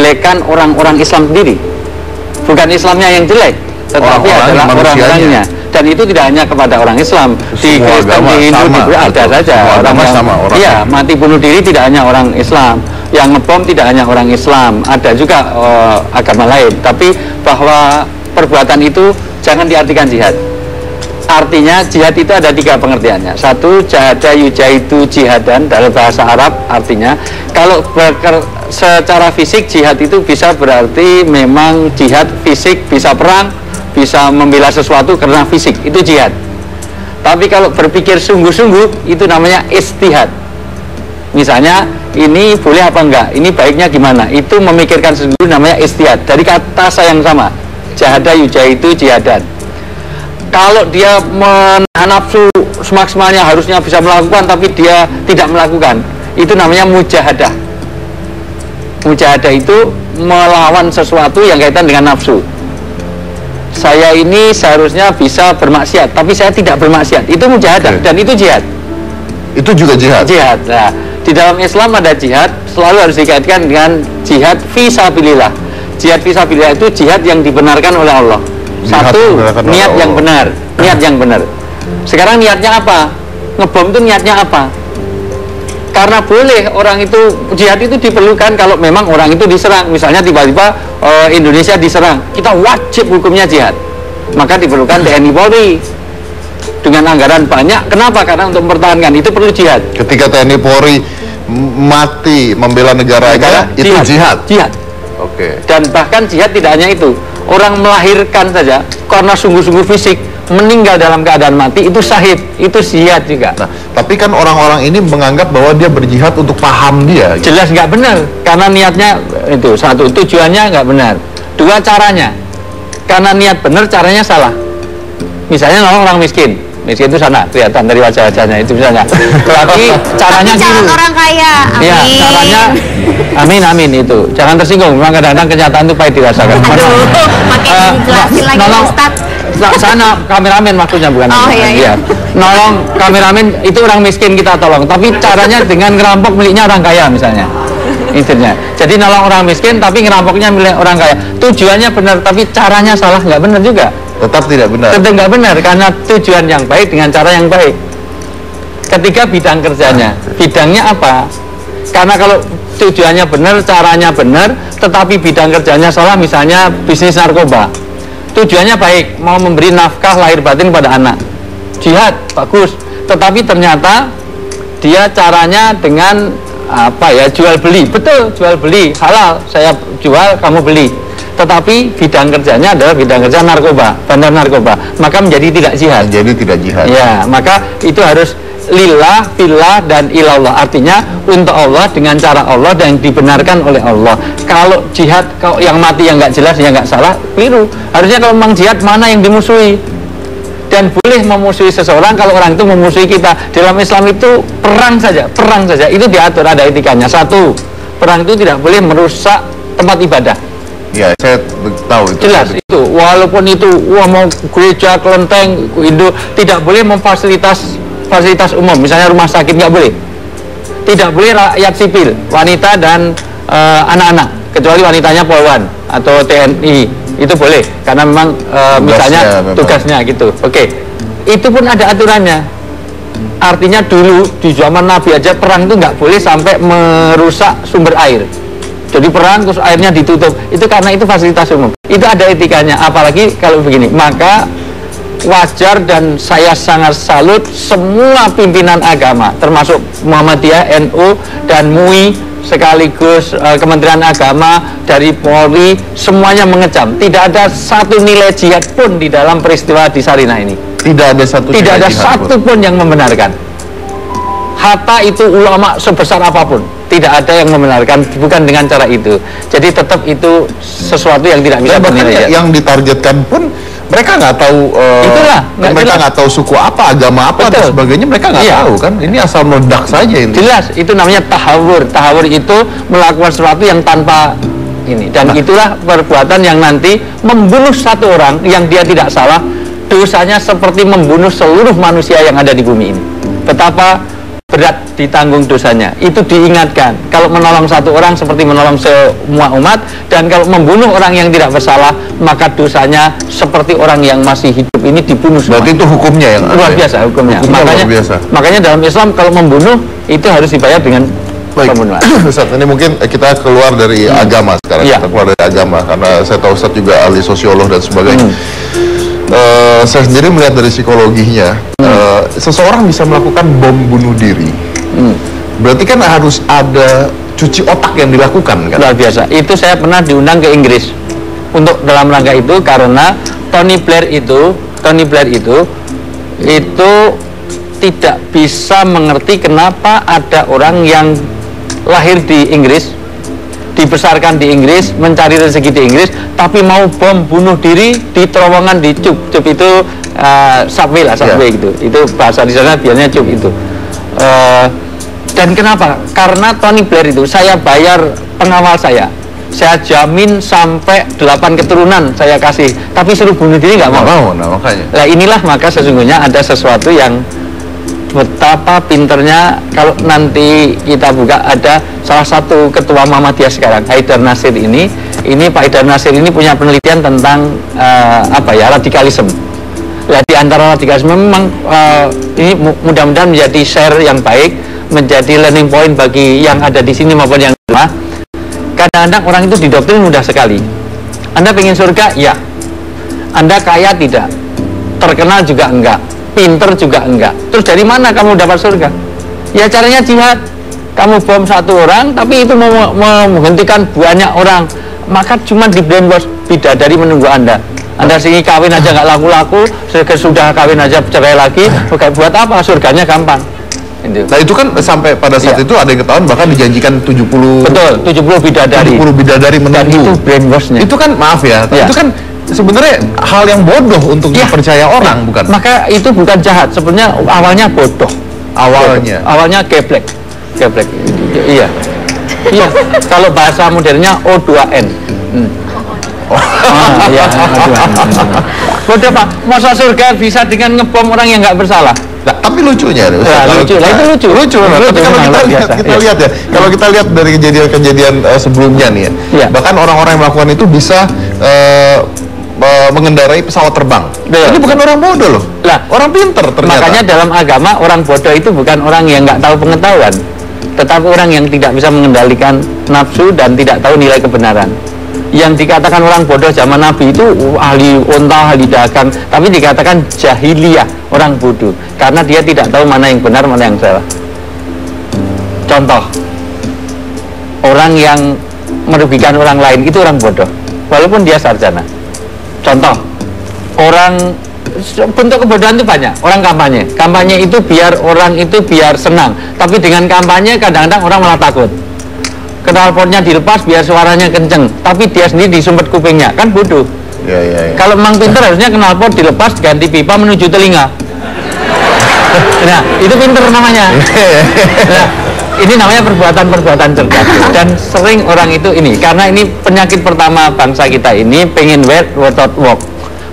menjelekkan orang-orang Islam sendiri. Bukan Islamnya yang jelek, tetapi adalah orang-orangnya. Dan itu tidak hanya kepada orang Islam, di Kristen, di Hindu, ada saja orang yang iya, mati bunuh diri tidak hanya orang Islam, yang ngebom tidak hanya orang Islam, ada juga agama lain. Tapi bahwa perbuatan itu jangan diartikan jihad. Artinya jihad itu ada 3 pengertiannya. Satu, jahada yujahidu jihadan dalam bahasa Arab, artinya kalau secara fisik jihad itu bisa berarti memang jihad fisik, bisa perang, bisa membela sesuatu karena fisik, itu jihad. Tapi kalau berpikir sungguh-sungguh, itu namanya istihad. Misalnya, ini boleh apa enggak, ini baiknya gimana, itu memikirkan sendiri, namanya istihad. Dari kata yang sama, jahada yujahidu jihadan. Kalau dia menahan nafsu semaksimalnya harusnya bisa melakukan, tapi dia tidak melakukan, itu namanya mujahadah. Mujahadah itu melawan sesuatu yang kaitan dengan nafsu. Saya ini seharusnya bisa bermaksiat, tapi saya tidak bermaksiat. Itu mujahadah, dan itu jihad. Itu juga jihad? Jihad. Nah, di dalam Islam ada jihad, selalu harus dikaitkan dengan jihad fisabilillah. Jihad fisabilillah itu jihad yang dibenarkan oleh Allah. Satu, niat yang benar. Niat yang benar. Sekarang niatnya apa? Ngebom itu niatnya apa? Karena boleh orang itu, jihad itu diperlukan kalau memang orang itu diserang. Misalnya tiba-tiba Indonesia diserang, kita wajib hukumnya jihad. Maka diperlukan TNI Polri dengan anggaran banyak. Kenapa? Karena untuk mempertahankan, itu perlu jihad. Ketika TNI Polri mati membela negaranya, itu jihad? Jihad. Oke. Dan bahkan jihad tidak hanya itu. Orang melahirkan saja, karena sungguh-sungguh fisik, meninggal dalam keadaan mati, itu syahid, itu jihad juga. Nah, tapi kan orang-orang ini menganggap bahwa dia berjihad untuk paham dia. Gitu. Jelas nggak benar, karena niatnya itu, satu, tujuannya nggak benar. Dua, caranya, karena niat benar, caranya salah. Misalnya orang miskin itu sana, kelihatan dari wajah-wajahnya, itu misalnya. Tapi caranya calon orang kaya, amin. Ya, caranya, amin, itu. Jangan tersinggung, memang kadang-kadang kenyataan itu pahit dirasakan. Aduh, makin jelasin lagi Ustaz. Sana kameramen maksudnya, bukan? Oh iya. Nolong kameramen itu orang miskin kita tolong, tapi caranya dengan ngerampok miliknya orang kaya misalnya. Intinya. Jadi nolong orang miskin tapi ngerampoknya milik orang kaya. Tujuannya benar tapi caranya salah, nggak benar juga. Tetap tidak benar. Tetap nggak benar karena tujuan yang baik dengan cara yang baik. Ketiga, bidang kerjanya. Bidangnya apa? Karena kalau tujuannya benar, caranya benar, tetapi bidang kerjanya salah, misalnya bisnis narkoba. Tujuannya baik, mau memberi nafkah lahir batin pada anak. Jihad, bagus. Tetapi ternyata dia caranya dengan jual beli. Betul, jual beli, halal. Saya jual, kamu beli. Tetapi bidang kerjanya adalah bidang kerja narkoba, bandar narkoba. Maka menjadi tidak jihad. Jadi tidak jihad. Ya, maka itu harus lillah, fillah, dan ilallah. Artinya untuk Allah, dengan cara Allah, dan dibenarkan oleh Allah. Kalau jihad, kalau yang mati yang nggak jelas, yang nggak salah, keliru. Harusnya kalau memang jihad, mana yang dimusuhi. Dan boleh memusuhi seseorang kalau orang itu memusuhi kita. Dalam Islam itu perang saja, itu diatur, ada etikanya. Satu, perang itu tidak boleh merusak tempat ibadah. Ya, saya tahu itu. Jelas itu, walaupun itu mau gereja, kelenteng, Hindu, tidak boleh fasilitas umum, misalnya rumah sakit nggak boleh. Tidak boleh rakyat sipil, wanita dan anak-anak, kecuali wanitanya polwan atau TNI, itu boleh karena memang misalnya tugasnya gitu. Oke. Itu pun ada aturannya. Artinya dulu di zaman Nabi aja perang itu nggak boleh sampai merusak sumber air. Jadi perang terus airnya ditutup, itu karena itu fasilitas umum. Itu ada etikanya, apalagi kalau begini. Maka wajar dan saya sangat salut semua pimpinan agama, termasuk Muhammadiyah, NU, dan MUI, sekaligus Kementerian Agama, dari Polri, semuanya mengecam. Tidak ada satu nilai jihad pun di dalam peristiwa di Sarinah ini. Tidak ada satu pun yang membenarkan. Hatta itu ulama sebesar apapun, tidak ada yang membenarkan, bukan dengan cara itu. Jadi tetap itu sesuatu yang tidak bisa bernilai. Yang ditargetkan pun mereka nggak tahu, mereka nggak tahu suku apa, agama apa, dan sebagainya, mereka nggak tahu kan. Ini asal meledak saja ini. Jelas, itu namanya tahawur. Tahawur itu melakukan sesuatu yang tanpa ini, dan itulah perbuatan yang nanti membunuh satu orang yang dia tidak salah, dosanya seperti membunuh seluruh manusia yang ada di bumi ini. Betapa berat ditanggung dosanya. Itu diingatkan. Kalau menolong satu orang seperti menolong semua umat, dan kalau membunuh orang yang tidak bersalah, maka dosanya seperti orang yang masih hidup ini dibunuh semua. Berarti itu hukumnya yang luar biasa hukumnya. Makanya dalam Islam kalau membunuh itu harus dibayar dengan pembunuhan. Ustaz, ini mungkin kita keluar dari agama sekarang. Kita keluar dari agama karena saya tahu Ustaz juga ahli sosiolog dan sebagainya. Saya sendiri melihat dari psikologinya, seseorang bisa melakukan bom bunuh diri. Berarti kan harus ada cuci otak yang dilakukan kan? Luar biasa. Itu saya pernah diundang ke Inggris untuk dalam rangka itu, karena Tony Blair itu tidak bisa mengerti kenapa ada orang yang lahir di Inggris, dibesarkan di Inggris, mencari rezeki di Inggris, tapi mau bom bunuh diri di terowongan di Cub itu subway lah, gitu. Itu bahasa di sana biasanya Cub itu. Dan kenapa? Karena Tony Blair itu saya bayar pengawal saya jamin sampai 8 keturunan saya kasih, tapi suruh bunuh diri nggak mau. Nah, makanya. Nah inilah maka sesungguhnya ada sesuatu yang betapa pinternya. Kalau nanti kita buka, ada salah satu ketua Muhammadiyah sekarang, Haidar Nasir ini Pak Haidar Nasir ini punya penelitian tentang radikalisme. Nah, di antara radikalisme memang ini mudah-mudahan menjadi share yang baik, menjadi learning point bagi yang ada di sini maupun yang di rumah. Kadang-kadang orang itu didoktrin mudah sekali. Anda pengen surga? Ya. Anda kaya? Tidak. Terkenal juga enggak. Pinter juga enggak. Terus dari mana kamu dapat surga? Ya caranya jihad. Kamu bom satu orang, tapi itu menghentikan banyak orang. Maka cuma di brainwash, bidadari menunggu Anda. Anda sini kawin aja nggak laku-laku, sudah kawin aja cerai lagi. Buat apa? Surganya gampang. Nah itu kan sampai pada saat itu ada yang ketahuan bahkan dijanjikan 70. Betul, 70 bidadari. 70 bidadari menunggu. Dan itu brainwashnya. Itu kan maaf ya, itu kan sebenarnya hal yang bodoh untuk dipercaya orang, bukan? Maka itu bukan jahat, sebenarnya awalnya bodoh. Awalnya geblek. Iya. Kalau bahasa modernnya O2N. Iya. Bodoh Pak. Masa surga bisa dengan ngebom orang yang nggak bersalah? Nah, tapi lucunya, lucu. Tapi kalau kita lihat ya, kalau kita lihat dari kejadian sebelumnya nih ya, bahkan orang-orang yang melakukan itu bisa mengendarai pesawat terbang. Ini bukan orang bodoh loh, orang pinter ternyata. Makanya dalam agama orang bodoh itu bukan orang yang nggak tahu pengetahuan, tetapi orang yang tidak bisa mengendalikan nafsu dan tidak tahu nilai kebenaran. Yang dikatakan orang bodoh zaman Nabi itu ahli unta, ahli dagang, tapi dikatakan jahiliyah, orang bodoh, karena dia tidak tahu mana yang benar, mana yang salah. Contoh, orang yang merugikan orang lain itu orang bodoh, walaupun dia sarjana. Contoh, bentuk kebodohan itu banyak. Orang kampanye itu biar orang itu biar senang, tapi dengan kampanye kadang-kadang orang malah takut. Knalpotnya dilepas biar suaranya kenceng, tapi dia sendiri disumpet kupingnya, kan bodoh. Kalau memang pinter harusnya knalpot dilepas, ganti pipa menuju telinga. Nah, itu pinter namanya. Nah, ini namanya perbuatan cerdas. Dan sering orang itu ini, karena ini penyakit pertama bangsa kita ini, pengen without walk.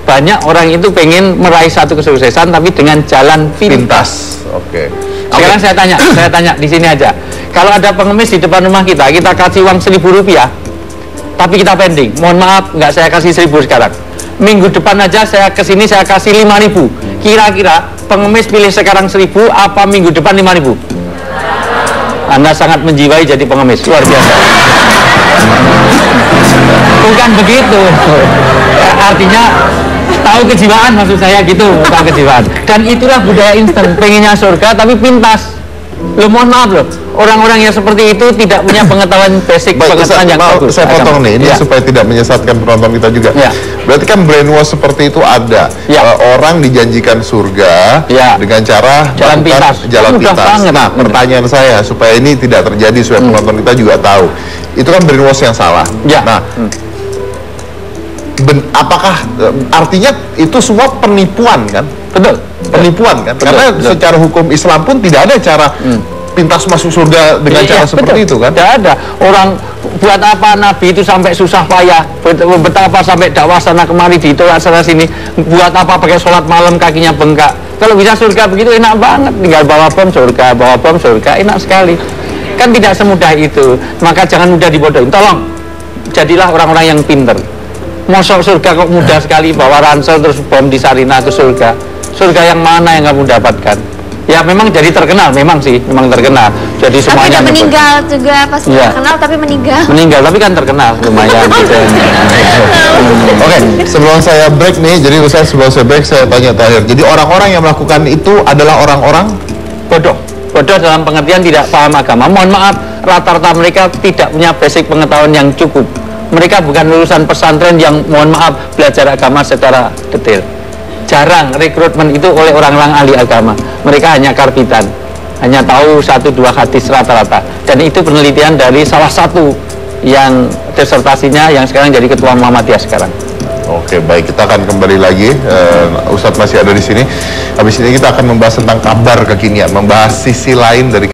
Banyak orang itu pengen meraih satu kesuksesan, tapi dengan jalan pintas. Sekarang saya tanya di sini aja. Kalau ada pengemis di depan rumah kita kasih uang 1.000 rupiah, tapi kita pending. Mohon maaf, nggak saya kasih 1.000 sekarang. Minggu depan aja saya kesini saya kasih 5.000. Kira-kira pengemis pilih sekarang 1.000 apa minggu depan 5.000? Anda sangat menjiwai jadi pengemis, luar biasa. Bukan begitu. Artinya tahu kejiwaan maksud saya gitu, bukan kejiwaan. Dan itulah budaya instan, pengennya surga tapi pintas. Loh mohon maaf loh, orang-orang yang seperti itu tidak punya pengetahuan basic, pengetahuan yang bagus. Saya potong nih, ini supaya tidak menyesatkan penonton kita juga. Berarti kan brainwash seperti itu ada. Orang dijanjikan surga dengan cara jalan pintas. Nah, pertanyaan saya supaya ini tidak terjadi, supaya penonton kita juga tahu, itu kan brainwash yang salah. Nah, apakah artinya itu semua penipuan kan? Betul. Penipuan kan? Karena secara hukum Islam pun tidak ada cara pintas masuk surga dengan cara seperti itu kan? Tidak ada. Orang buat apa Nabi itu sampai susah payah, betapa sampai dakwah sana kemari ditolak sana sini, buat apa pakai sholat malam kakinya bengkak. Kalau bisa surga begitu enak banget, tinggal bawa bom surga, enak sekali. Kan tidak semudah itu, maka jangan mudah dibodohin. Tolong, jadilah orang-orang yang pinter. Mosok surga kok mudah sekali, bawa ransel terus bom di Sarina ke surga. Surga yang mana yang kamu dapatkan? Ya memang jadi terkenal, memang terkenal. Jadi semuanya. Tapi meninggal juga pas terkenal, tapi meninggal. Meninggal tapi kan terkenal, lumayan gitu. Oke, sebelum saya break nih, jadi sebelum saya break saya tanya terakhir. Jadi orang-orang yang melakukan itu adalah orang-orang bodoh. Bodoh dalam pengertian tidak paham agama. Mohon maaf, rata-rata mereka tidak punya basic pengetahuan yang cukup. Mereka bukan lulusan pesantren yang mohon maaf belajar agama secara detail. Jarang rekrutmen itu oleh orang-orang ahli agama. Mereka hanya karbitan, hanya tahu 1-2 hadis rata-rata. Dan itu penelitian dari salah satu yang disertasinya yang sekarang jadi ketua Muhammadiyah sekarang. Oke, baik, kita akan kembali lagi. Ustadz masih ada di sini. Habis ini kita akan membahas tentang kabar kekinian, membahas sisi lain dari